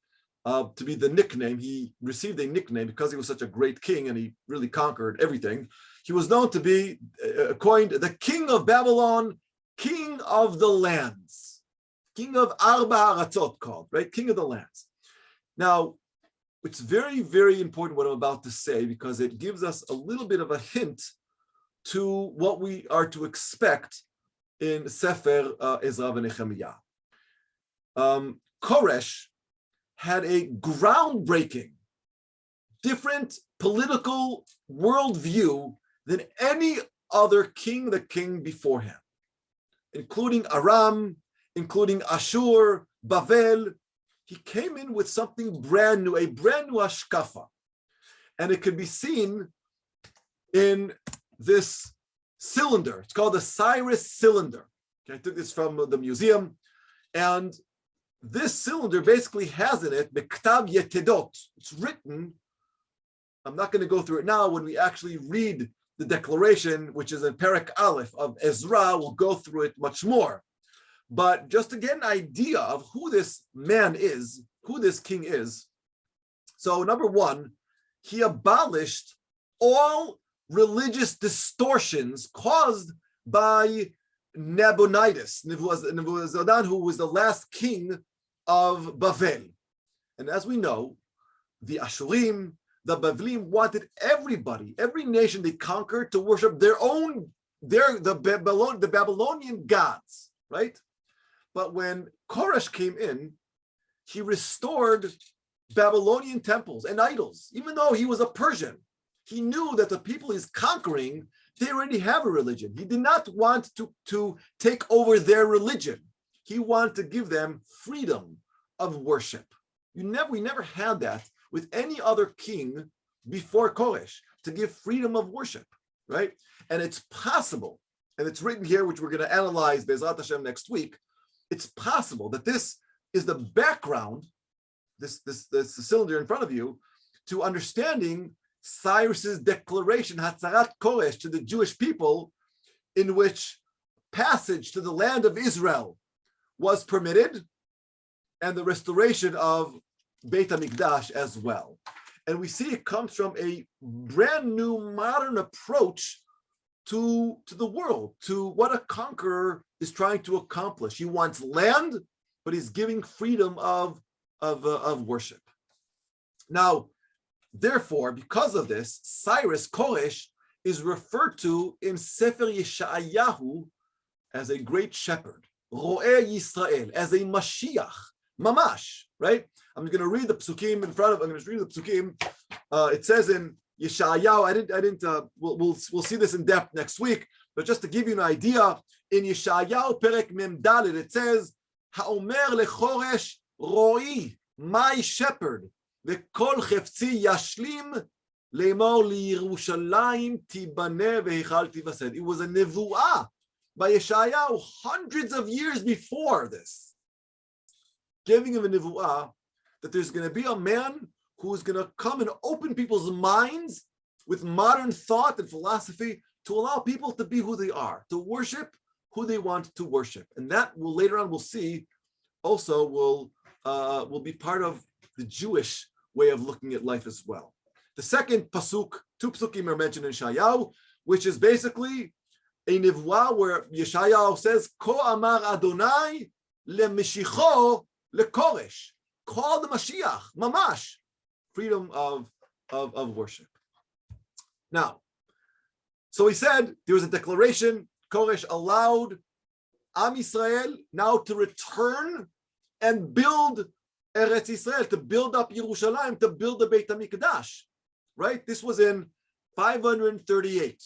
to be the nickname. He received a nickname because he was such a great king and he really conquered everything. He was known to be coined the king of Babylon, king of the lands, king of Arba Aratzot called, right? King of the lands. Now, it's very, very important what I'm about to say, because it gives us a little bit of a hint to what we are to expect in Sefer Ezra Nechemya. Koresh had a groundbreaking, different political worldview than any other king that came before him, including Aram, including Ashur, Bavel. He came in with something brand new, a brand new hashkafa. And it can be seen in this cylinder. It's called the Cyrus cylinder. Okay, I took this from the museum. And this cylinder basically has in it Bektav Yetedot. It's written. I'm not going to go through it now. When we actually read the declaration, which is in Perek Aleph of Ezra, we'll go through it much more. But just to get an idea of who this man is, who this king is. So number one, he abolished all religious distortions caused by Nabonidus, Nebuchadnezzar, who was the last king of Bavel. And as we know, the Ashurim, the Bavlim wanted everybody, every nation they conquered, to worship the Babylonian gods, right? But when Koresh came in, he restored Babylonian temples and idols. Even though he was a Persian, he knew that the people he's conquering, they already have a religion. He did not want to take over their religion. He wanted to give them freedom of worship. We never had that with any other king before Koresh, to give freedom of worship, right? And it's possible, and it's written here, which we're going to analyze Be'ezrat Hashem next week. It's possible that this is the background, this cylinder in front of you, to understanding Cyrus's declaration, Hatzarat Koresh, to the Jewish people, in which passage to the land of Israel was permitted, and the restoration of Beit HaMikdash as well. And we see it comes from a brand new modern approach to the world, to what a conqueror is trying to accomplish. He wants land, but he's giving freedom of worship. Now, therefore, because of this, Cyrus, Koresh, is referred to in Sefer Yeshayahu as a great shepherd, Ro'eh Yisrael, as a Mashiach, Mamash, right? I'm going to read the psukim in front of. I'm going to read the psukim. It says in Yeshayahu. We'll see this in depth next week. But just to give you an idea, in Yeshayahu Perek Mem Dalet, it says, "Ha'omer lechoresh ro'i, my shepherd, ve'kol chefzi yashlim לאמור לירושלים תיבנה והיכל תיווסד. It was a nevuah by Yeshayahu hundreds of years before this, giving him a nevuah that there's going to be a man who is going to come and open people's minds with modern thought and philosophy to allow people to be who they are, to worship who they want to worship. And that will later on, we'll see, also will be part of the Jewish way of looking at life as well. The second pasuk, 2 psukim are mentioned in Yeshayahu, which is basically a nevuah where Yeshayahu says, Ko amar Adonai lemishicho lekoresh. Call the Mashiach, mamash, freedom of worship. Now, so he said there was a declaration. Koresh allowed Am Yisrael now to return and build Eretz Yisrael, to build up Yerushalayim, to build the Beit HaMikdash. Right? This was in 538.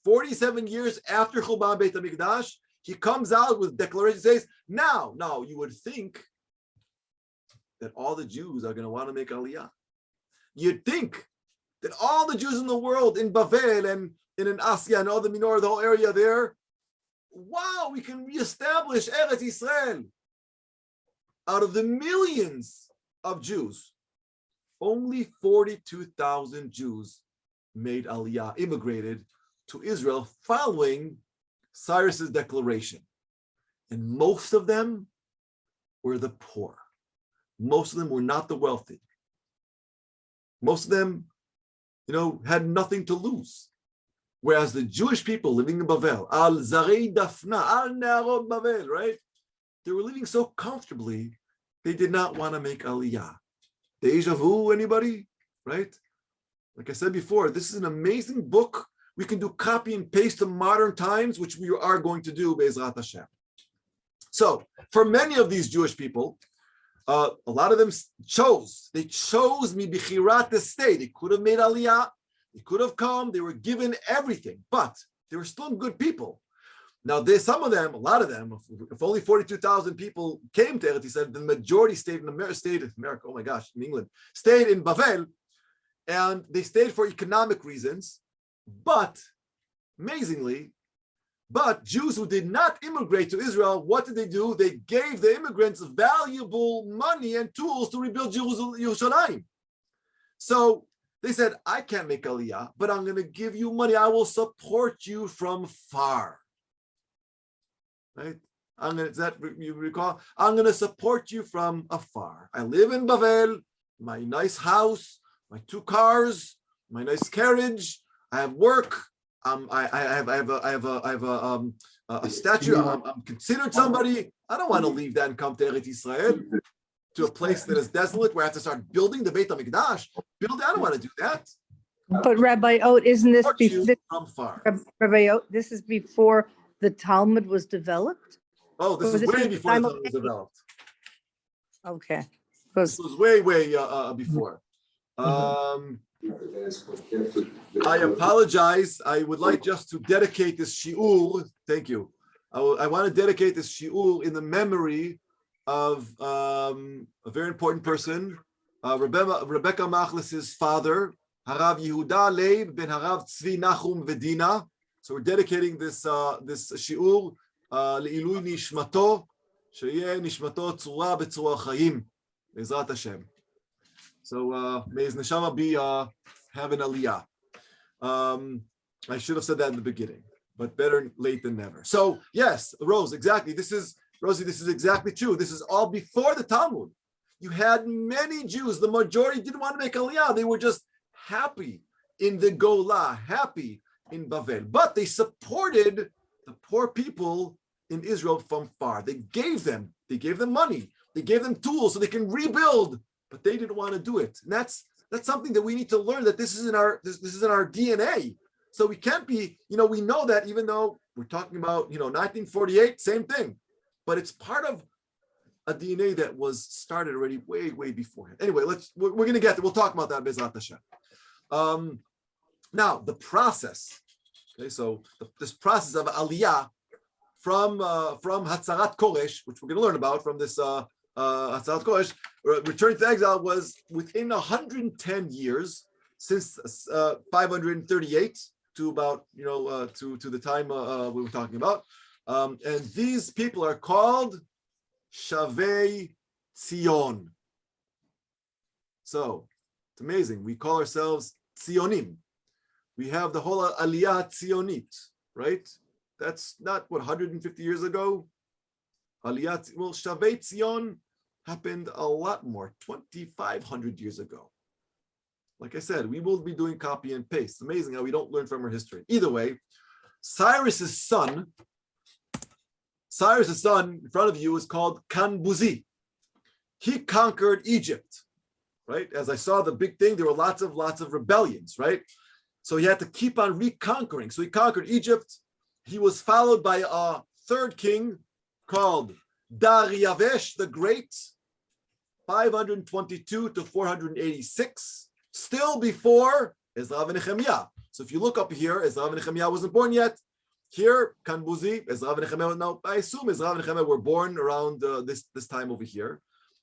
47 years after Churban Beit HaMikdash, he comes out with declaration, says, now you would think that all the Jews are going to want to make Aliyah. You'd think that all the Jews in the world, in Bavel and in Asya and all the Minor, the whole area there, wow, we can reestablish Eretz Yisrael. Out of the millions of Jews, only 42,000 Jews made Aliyah, immigrated to Israel following Cyrus's declaration. And most of them were the poor. Most of them were not the wealthy. Most of them, had nothing to lose. Whereas the Jewish people living in Bavel, al Zarei Dafna, al Ne'arot Bavel, right? They were living so comfortably, they did not want to make Aliyah. Deja vu, anybody? Right? Like I said before, this is an amazing book. We can do copy and paste to modern times, which we are going to do, Be'ezrat Hashem. So, for many of these Jewish people, a lot of them chose mibichirat estate. They could have made Aliyah. They could have come. They were given everything, but they were still good people. Now, a lot of them, if only 42,000 people came to Eretz Yisrael, the majority stayed in America, oh my gosh, in England, stayed in Bavel, and they stayed for economic reasons, but amazingly, Jews who did not immigrate to Israel, what did they do? They gave the immigrants valuable money and tools to rebuild Yerushalayim. So they said, I can't make Aliyah, but I'm going to give you money. I will support you from far. Right? You recall? I'm going to support you from afar. I live in Bavel, my nice house, my 2 cars, my nice carriage. I have work. I have a statue. I'm considered somebody. I don't want to leave that and come to Eretz Yisrael, to a place that is desolate where I have to start building the Beit HaMikdash. I don't want to do that. But Rabbi Ote, isn't this from far? Rabbi Ote, this is before the Talmud was developed? Oh, this is way before the Talmud was developed. Okay. This was way before. I apologize. I would like just to dedicate this shiur. Thank you. I want to dedicate this shiur in the memory of a very important person, Rebecca Machlis's father, Harav Yehuda Leib ben Harav Tzvi Nachum Vedina. So we're dedicating this shiur le'ilui nishmato, sheyeh nishmato tzura b'tzura chayim, Bezrat Hashem. So may his neshama be have an aliyah. I should have said that in the beginning, but better late than never. So yes, Rose, exactly. This is exactly true. This is all before the Talmud. You had many Jews. The majority didn't want to make aliyah. They were just happy in the Golah, happy in Bavel. But they supported the poor people in Israel from far. They gave them money. They gave them tools so they can rebuild. But they didn't want to do it. And that's something that we need to learn, that this is in our DNA. So we can't be, we know that, even though we're talking about, 1948, same thing. But it's part of a DNA that was started already way, way beforehand. Anyway, we're going to get there. We'll talk about that, Bezrat Hashem. Now, the process. Okay, so this process of Aliyah from Hatzarat Koresh, which we're going to learn about from this Hatzat Kodesh, returning to exile was within 110 years since 538 to about, to the time we were talking about. And these people are called Shavei Tzion. So it's amazing. We call ourselves Tzionim. We have the whole Aliyah Tzionit, right? That's not what 150 years ago. Aliyah, well, Shavei Tzion happened a lot more, 2,500 years ago. Like I said, we will be doing copy and paste. Amazing how we don't learn from our history. Either way, Cyrus's son in front of you is called Kanbuzi. He conquered Egypt, right? As I saw the big thing, there were lots of rebellions, right? So he had to keep on reconquering. So he conquered Egypt. He was followed by a third king called Dariyavesh the Great, 522 to 486, still before Ezra Nechemya. So if you look up here, Ezra Nechemya wasn't born yet. Here, Kanbuzi, Ezra Nechemya, now I assume Ezra Nechemya were born around this time over here.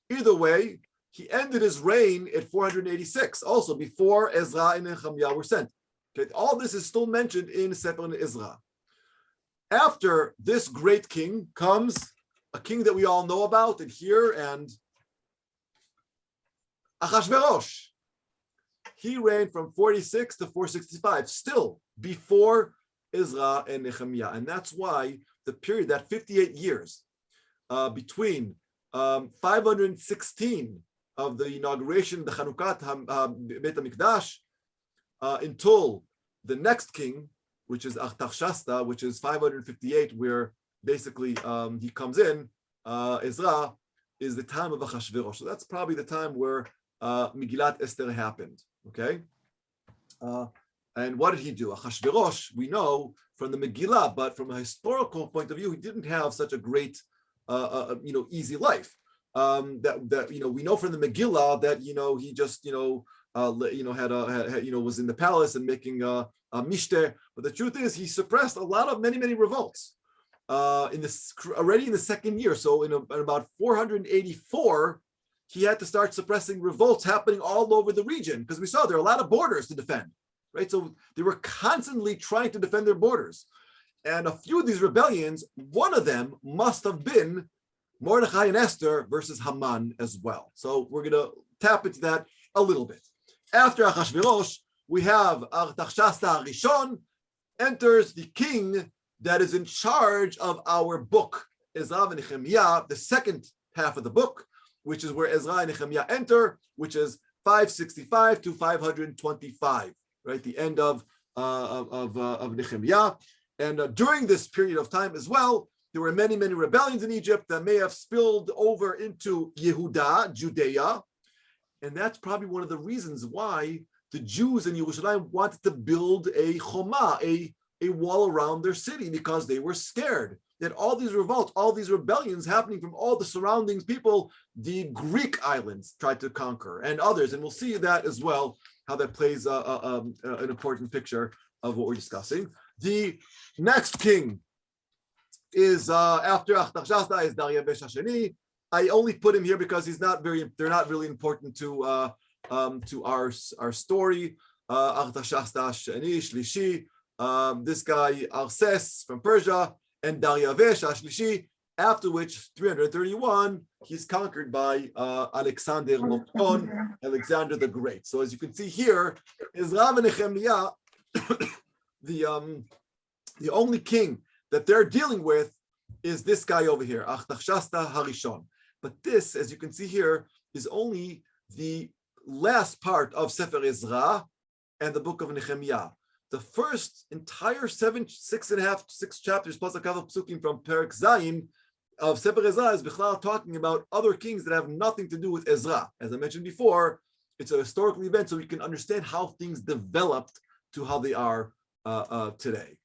Either way, he ended his reign at 486, also before Ezra and Nechemya were sent. Okay, all this is still mentioned in Sefer Ezra. After this great king comes a king that we all know about and hear, and Achashverosh. He reigned from 46 to 465, still before Ezra and Nehemiah. And that's why the period, that 58 years between 516 of the inauguration, the Chanukat Beit HaMikdash, until the next king, which is Artaxerxes, which is 558, where basically he comes in, Ezra, is the time of Achashverosh. So that's probably the time where Megillat Esther happened, okay? And what did he do? Achashverosh, we know from the Megillah, but from a historical point of view, he didn't have such a great, easy life. That we know from the Megillah that he just was in the palace and making mishteh. But the truth is, he suppressed many revolts. Already in the second year, so in about 484, he had to start suppressing revolts happening all over the region, because we saw there are a lot of borders to defend, right? So they were constantly trying to defend their borders. And a few of these rebellions, one of them must have been Mordechai and Esther versus Haman as well. So we're going to tap into that a little bit. After Achashverosh, we have Artaxerxes Rishon enters, the king that is in charge of our book, Ezra and Nehemiah, the second half of the book, which is where Ezra and Nehemiah enter, which is 565 to 525, right? The end of Nehemiah. And during this period of time as well, there were many rebellions in Egypt that may have spilled over into Yehuda, Judea. And that's probably one of the reasons why the Jews in Yerushalayim wanted to build a choma, a wall around their city, because they were scared that all these revolts, all these rebellions happening from all the surrounding people, the Greek islands tried to conquer, and others. And we'll see that as well, how that plays an important picture of what we're discussing. The next king is after Artaxerxes is Dariyavesh Hasheni. I only put him here because they're not really important to our story. Artaxerxes Hasheni, Shlishi, this guy Arses from Persia, and Dariyavesh Hashlishi, after which 331 he's conquered by Alexander Mokton, Alexander the Great. So as you can see here, Ezra and Nehemiah, the only king that they're dealing with is this guy over here, Artaxerxes Harishon. But this, as you can see here, is only the last part of Sefer Ezra and the book of Nehemiah. The first entire 6 chapters plus a couple of psukim from Perek Zayin of Sefer Ezra is Bichlal talking about other kings that have nothing to do with Ezra. As I mentioned before, it's a historical event, so we can understand how things developed to how they are today.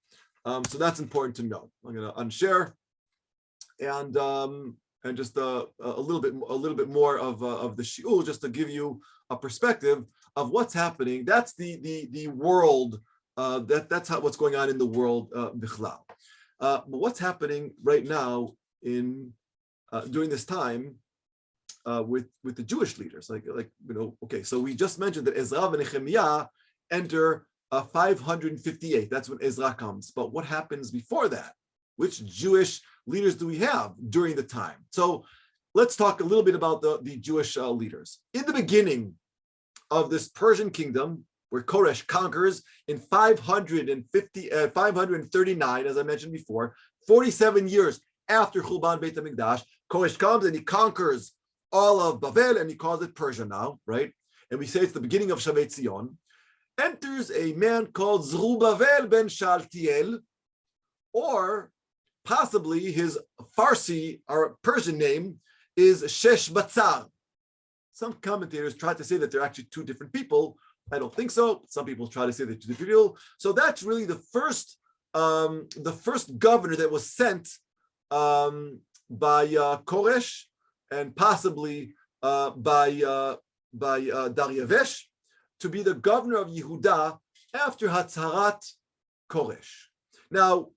So that's important to know. I'm going to unshare and just a little bit more of the shiur, just to give you a perspective of what's happening. That's the world. That's what's going on in the world bichlal. But what's happening right now during this time with the Jewish leaders. Okay, so we just mentioned that Ezra and Nechemya enter 558. That's when Ezra comes. But what happens before that? Which Jewish leaders do we have during the time? So let's talk a little bit about the Jewish leaders. In the beginning of this Persian kingdom, where Koresh conquers in 539, as I mentioned before, 47 years after Churban Beit HaMikdash, Koresh comes and he conquers all of Babel, and he calls it Persia now, right? And we say it's the beginning of Shavei Tzion. Enters a man called Zerubbabel ben Shaltiel, or possibly his Farsi or Persian name is Sheshbatzar. Some commentators try to say that they're actually two different people. I don't think so. Some people try to say they're two different people. So that's really the first governor that was sent by Koresh, and possibly by Daryavesh, to be the governor of Yehuda after Hatzarat Koresh. Now,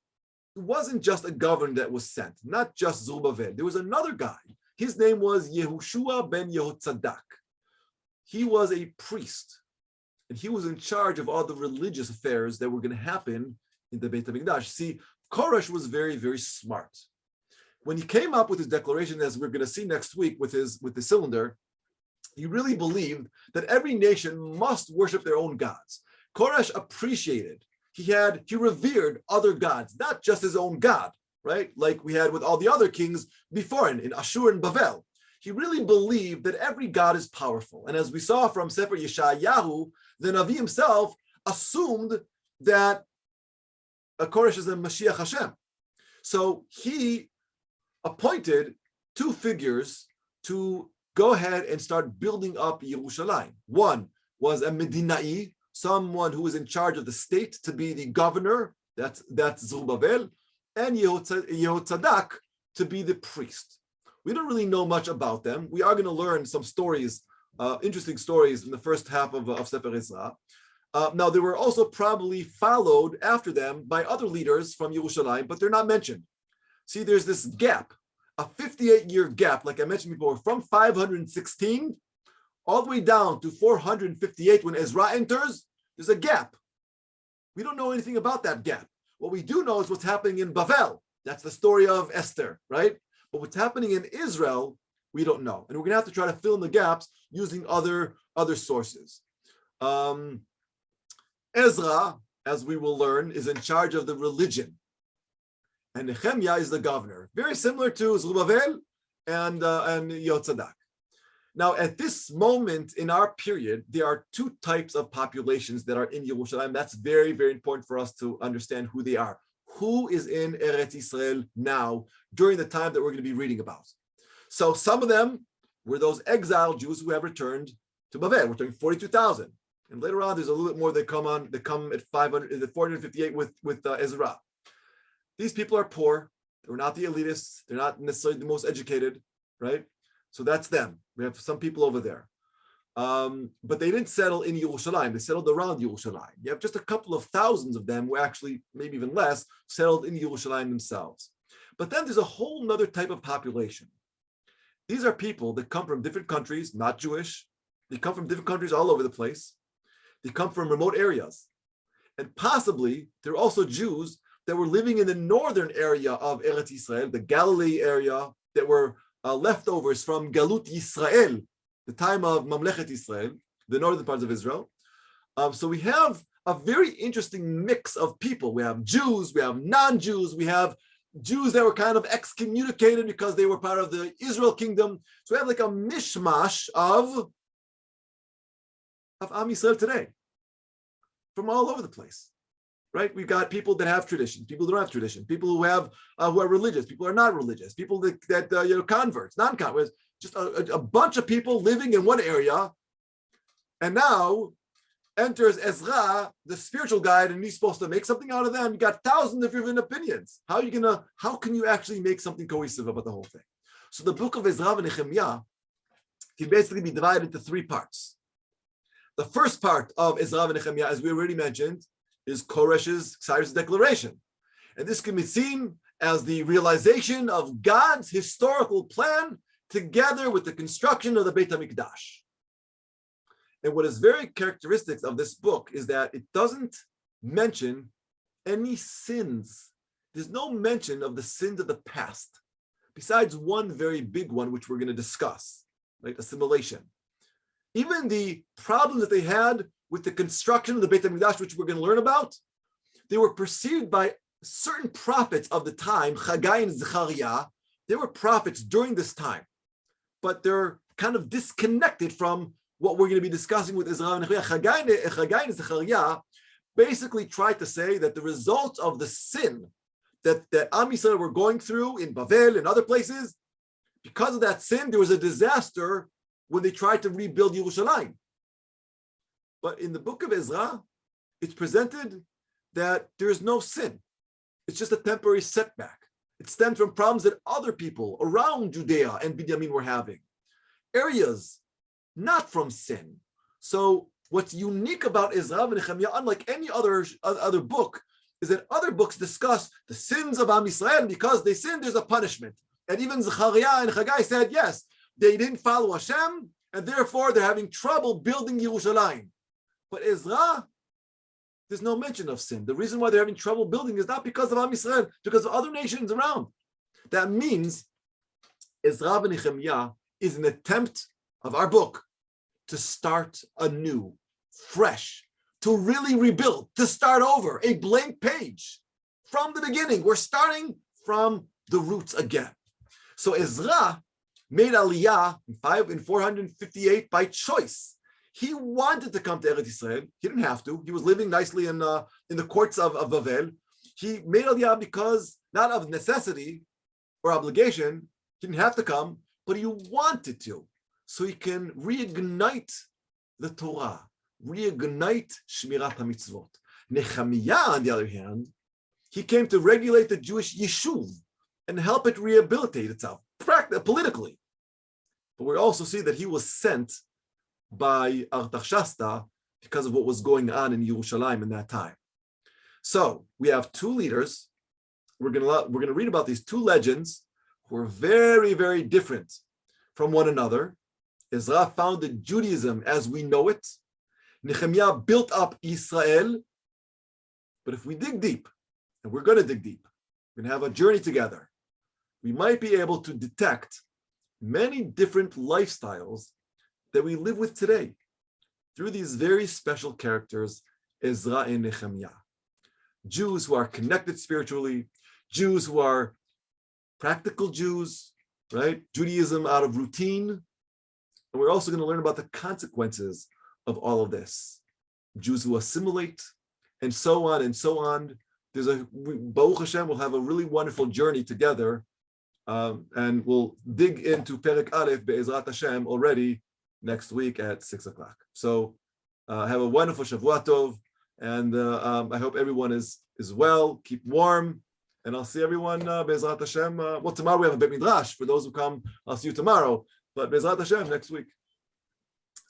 it wasn't just a governor that was sent, not just Zerubbabel. There was another guy. His name was Yehoshua ben Yehotzadak. He was a priest, and he was in charge of all the religious affairs that were going to happen in the Beit HaMikdash. See, Koresh was very, very smart. When he came up with his declaration, as we're going to see next week with the cylinder, he really believed that every nation must worship their own gods. Koresh appreciated, he revered other gods, not just his own God, right? Like we had with all the other kings before in Ashur and Bavel. He really believed that every God is powerful. And as we saw from Sefer Yeshayahu, the Navi himself assumed that Koresh is a Mashiach Hashem. So he appointed two figures to go ahead and start building up Yerushalayim. One was a Medinai, someone who was in charge of the state, to be the governor, that's Zerubbabel, and Yehotzadak to be the priest. We don't really know much about them. We are going to learn some stories, interesting stories in the first half of Sefer Ezra. Now, they were also probably followed after them by other leaders from Yerushalayim, but they're not mentioned. See, there's this gap, a 58-year gap, like I mentioned before, from 516 all the way down to 458 when Ezra enters. There's a gap. We don't know anything about that gap. What we do know is what's happening in Bavel. That's the story of Esther, right? But what's happening in Israel, we don't know. And we're going to have to try to fill in the gaps using other sources. Ezra, as we will learn, is in charge of the religion. And Nechemya is the governor. Very similar to Zerubbabel and Yehotzadak. Now, at this moment in our period, there are two types of populations that are in Yerushalayim. That's very, very important for us to understand who they are. Who is in Eretz Israel now during the time that we're going to be reading about? So some of them were those exiled Jews who have returned to Babel. We're talking 42,000. And later on, there's a little bit more that come at 458 with Ezra. These people are poor. They're not the elitists. They're not necessarily the most educated, right? So that's them. We have some people over there. But they didn't settle in Yerushalayim. They settled around Yerushalayim. You have just a couple of thousands of them, who actually, maybe even less, settled in Yerushalayim themselves. But then there's a whole other type of population. These are people that come from different countries, not Jewish. They come from different countries all over the place. They come from remote areas. And possibly, they're also Jews that were living in the northern area of Eretz Israel, the Galilee area, that were leftovers from Galut Yisrael, the time of Mamlechet Israel, the northern parts of Israel. So we have a very interesting mix of people. We have Jews, we have non-Jews, we have Jews that were kind of excommunicated because they were part of the Israel kingdom. So we have like a mishmash of Am Yisrael today, from all over the place, right? We've got people that have tradition, people that don't have tradition, people who have who are religious, people who are not religious, people that converts, non-converts, just a bunch of people living in one area. And now enters Ezra, the spiritual guide, and he's supposed to make something out of them. You got thousands of different opinions. How can you actually make something cohesive about the whole thing? So the book of Ezra and Nechemya can basically be divided into three parts. The first part of Ezra and Nechemya, as we already mentioned, is Cyrus's declaration. And this can be seen as the realization of God's historical plan together with the construction of the Beit HaMikdash. And what is very characteristic of this book is that it doesn't mention any sins. There's no mention of the sins of the past, besides one very big one, which we're going to discuss, right? Assimilation. Even the problem that they had with the construction of the Beit HaMikdash, which we're going to learn about, they were perceived by certain prophets of the time, Haggai and Zechariah. They were prophets during this time, but they're kind of disconnected from what we're going to be discussing with Ezra Nechemya. Haggai and Zechariah basically tried to say that the result of the sin that Am Yisrael were going through in Bavel and other places, because of that sin, there was a disaster when they tried to rebuild Yerushalayim. But in the book of Ezra, it's presented that there's no sin. It's just a temporary setback. It stemmed from problems that other people around Judea and Binyamin were having. Areas not from sin. So what's unique about Ezra and Nechemya, unlike any other book, is that other books discuss the sins of Am Yisrael, and because they sinned, there's a punishment. And even Zechariah and Haggai said, yes, they didn't follow Hashem, and therefore they're having trouble building Yerushalayim. But Ezra, there's no mention of sin. The reason why they're having trouble building is not because of Am Yisrael, because of other nations around. That means Ezra and Nechemya is an attempt of our book to start anew, fresh, to really rebuild, to start over, a blank page from the beginning. We're starting from the roots again. So Ezra made Aliyah in 458 by choice. He wanted to come to Eretz Yisrael. He didn't have to. He was living nicely in the courts of Bavel. He made Aliyah because, not of necessity or obligation, he didn't have to come, but he wanted to, so he can reignite the Torah, reignite Shmirat HaMitzvot. Nechemya, on the other hand, he came to regulate the Jewish Yishuv and help it rehabilitate itself, politically. But we also see that he was sent by Artaxerxes because of what was going on in Yerushalayim in that time. So we have two leaders. We're going to read about these two legends who are very, very different from one another. Ezra founded Judaism as we know it. Nechemya built up Israel. But if we dig deep, and we're going to dig deep, we're going to have a journey together, we might be able to detect many different lifestyles that we live with today through these very special characters, Ezra and Nechemya. Jews who are connected spiritually, Jews who are practical Jews, right? Judaism out of routine. And we're also going to learn about the consequences of all of this. Jews who assimilate, and so on and so on. Baruch Hashem, we'll have a really wonderful journey together. And we'll dig into Perek Aleph Be'ezrat Hashem already next week at 6 o'clock. So have a wonderful Shavua Tov, and I hope everyone is well, keep warm, and I'll see everyone Be'ezrat Hashem. Well, tomorrow we have a Bet Midrash. For those who come, I'll see you tomorrow, but Be'ezrat Hashem next week.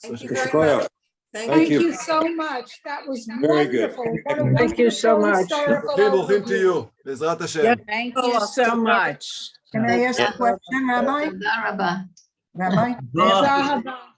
Thank you very much. Thank you so much. That was Very good. wonderful. What a Thank you so wonderful much. historical Bruchim to overview. you. Be'ezrat Hashem. Thank you so much. Can I ask a question, Rabbi? תודה רבה. Rabbi? Zahaba.